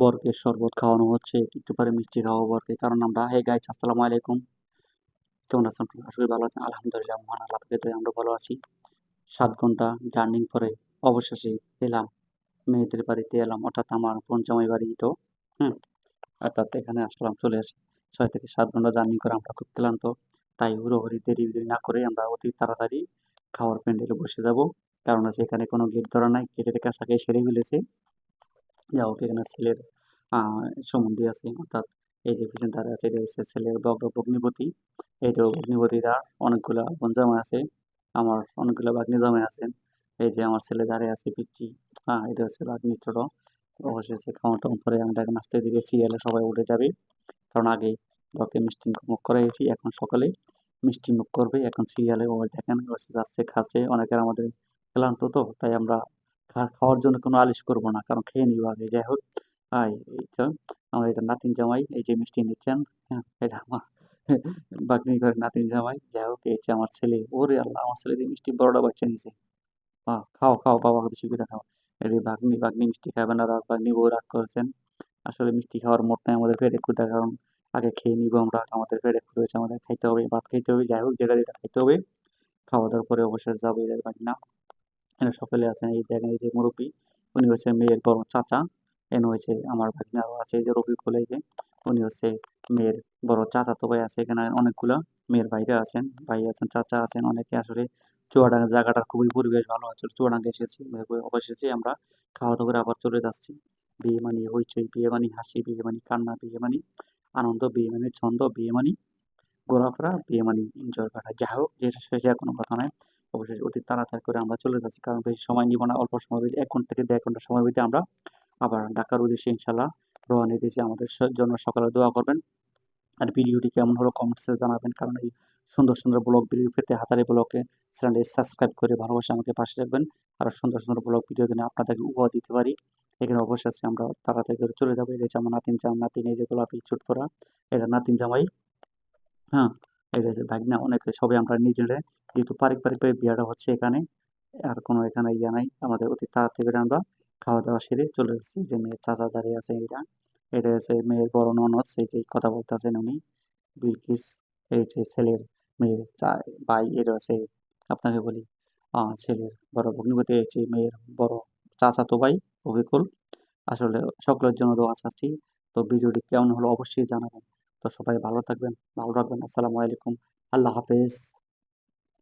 বরকে শরবত খাওয়ানো হচ্ছে, একটু পরে মিষ্টি খাওয়াবো বরকে। কারণ আমরা, হে গাইস, আসসালামু আলাইকুম, কেমন আছেন আপনারা? আশা করি ভালো আছেন। আলহামদুলিল্লাহ, মহান আল্লাহ পাকের দয়ায় আমরা ভালো আছি। 7 ঘন্টা জার্নির পরে অবশেষে এলাম, মেয়েদের বাড়িতে এলাম, অর্থাৎ আমার বোন জামাই বাড়ি তো। হুম অর্থাৎ এখানে আসলাম, চলে আসি। 6 থেকে 7 ঘন্টা জার্নি করে আমরা খুব ক্লান্ত। তাই হুড়োহুড়ি দেরি না করে আমরা অতি তাড়াতাড়ি খাওয়ার প্যান্ডেলে বসে যাব। কারণ আছে এখানে কোনো গেট ধরা নাই, গেটের কাছাকাছি সেরে ফেলেছে। যা হোক, এখানে ছেলের সম্বন্ধী আছে, অর্থাৎ এই যে পিছনে দাঁড়িয়ে আছে, এটা হচ্ছে ছেলের ভগ্নিপতি। এইটাও ভগ্নিপতিরা অনেকগুলা বোন জামাই আছে, আমার অনেকগুলা ভাগ্নি জামাই আছেন। এই যে আমার ছেলে দাঁড়িয়ে আছে পিচ্চি, এটা হচ্ছে ভাগ্নি ছোট। অবশেষে খাওয়া টাওয়ার পরে আমি তাকে নাচতে দিকে সিরিয়ালে সবাই উঠে যাবে। কারণ আগে ওকে মিষ্টি মুখ করাইছি, এখন সকালে মিষ্টি মুখ করবে। এখন সিরিয়ালে ও দেখেন ও যাচ্ছে, খাচ্ছে। অনেকের আমাদের ক্লান্ত তো, তাই আমরা খাওয়ার জন্য কোনো আলিশ করবো না, কারণ খেয়ে নিবো আগে। যাই হোক, এই তো আমার এটা নাতিন জামাই, এই যে মিষ্টি নিচ্ছেন। হ্যাঁ, এটা আমার বাগনি ঘরের নাতিন জামাই। যাই হোক, এই যে আমার ছেলে। ওরে আল্লাহ, আমার ছেলে দিয়ে মিষ্টি বড়টা বাচ্চা নিছে। খাও খাও, বাবাকে বেশি করে খাও। এই যে ভাগ্নি ভাগ্নি মিষ্টি খাবে না, ভাগ্নি বউ রাগ করেছেন। আসলে মিষ্টি খাওয়ার মোট নাই, আমাদের পেটে ক্ষুধা। কারণ আগে খেয়ে নিবো আমরা, আমাদের পেটে ক্ষুধা হয়েছে, আমাদের খাইতে হবে, ভাত খাইতে হবে। যাই হোক, যেটা যেটা খাইতে হবে, খাওয়া দাওয়ার পরে অবশ্যই যাবো এদের বাড়ি না। এখানে সকলে আছেন, এই দেখেন এই যে মুরব্বী, উনি হচ্ছে মেয়ের বড় চাচা। এনে হয়েছে আমার ভাগ্নে আরও আছে, এই যে রফিকুল, এই যে উনি হচ্ছে মেয়ের বড় চাচা। তো ভাই আছে এখানে অনেকগুলা, মেয়ের ভাইরা আছেন, ভাই আছেন, চাচা আছেন, অনেকে। আসলে চুয়াডাঙ্গা জায়গাটার খুবই পরিবেশ ভালো আছে। চুয়াডাঙ্গা এসেছি, অবশেষে আমরা খাওয়া দাওয়া করে আবার চলে যাচ্ছি। বিয়ে মানে হইচই, বিয়ে মানে হাসি, বিয়ে মানে কান্না, বিয়ে মানে আনন্দ, বিয়ে মানে ছন্দ, বিয়ে মানে ঘোরাফেরা, বিয়ে মানে এনজয় করা। যাই হোক, যেটা শেষে আর কোনো কথা নয়। অবশেষে অতি তাড়াতাড়ি করে আমরা চলে যাচ্ছি, কারণ বেশি সময় নিব না। অল্প সময় ভিতরে, 1 ঘন্টা থেকে 1.5 ঘন্টা সময়ের ভিতরে আমরা আবার ঢাকার উদ্দেশ্যে ইনশাল্লাহ রওনা দিয়েছি। আমাদের জন্য সকালে দোয়া করবেন। আর ভিডিওটি কেমন হলো কমেন্টসে জানাবেন। কারণ এই সুন্দর সুন্দর ব্লগ ভিডিও পেতে হাতারি ব্লগকে চ্যানেলটি সাবস্ক্রাইব করে ভালোবাসা আমাকে পাশে রাখবেন। আর সুন্দর সুন্দর ব্লগ ভিডিও যেন আপনাদেরকে উপহার দিতে পারি। এখানে অবশ্যই আমরা তাড়াতাড়ি করে চলে যাবো। এই যে আমার নাতিন, এই যে গোলাপি ছোট্টরা, এটা নাতিন জামাই। হ্যাঁ, এটা হচ্ছে ভাগনা। অনেকে সবাই আমরা নিজেরা, যেহেতু পারিবারিকভাবে বিয়েটা হচ্ছে এখানে, আর কোনো এখানে ইয়ে নাই। আমাদের অতি তাড়াতাড়ি করে আমরা খাওয়া দাওয়া সেরে চলে এসেছি। যে মেয়ের চাচা দাঁড়িয়ে আছে, এটা হচ্ছে মেয়ের বড় ননদ, সেই যে কথা বলতেছেন উনি, বিলকিস। এই যে ছেলের মেয়ের ভাই, এটা হচ্ছে আপনাকে বলি ছেলের বড় ভগ্নিপতি, এই যে মেয়ের বড় চাচাতো ভাই রফিকুল। আসলে সকলের জন্য দোয়া চাচ্ছি। তো ভিডিওটি কেমন হলো অবশ্যই জানাবেন। তো সবাই ভালো থাকবেন, ভালো রাখবেন। আসসালামু আলাইকুম, আল্লাহ হাফেজ।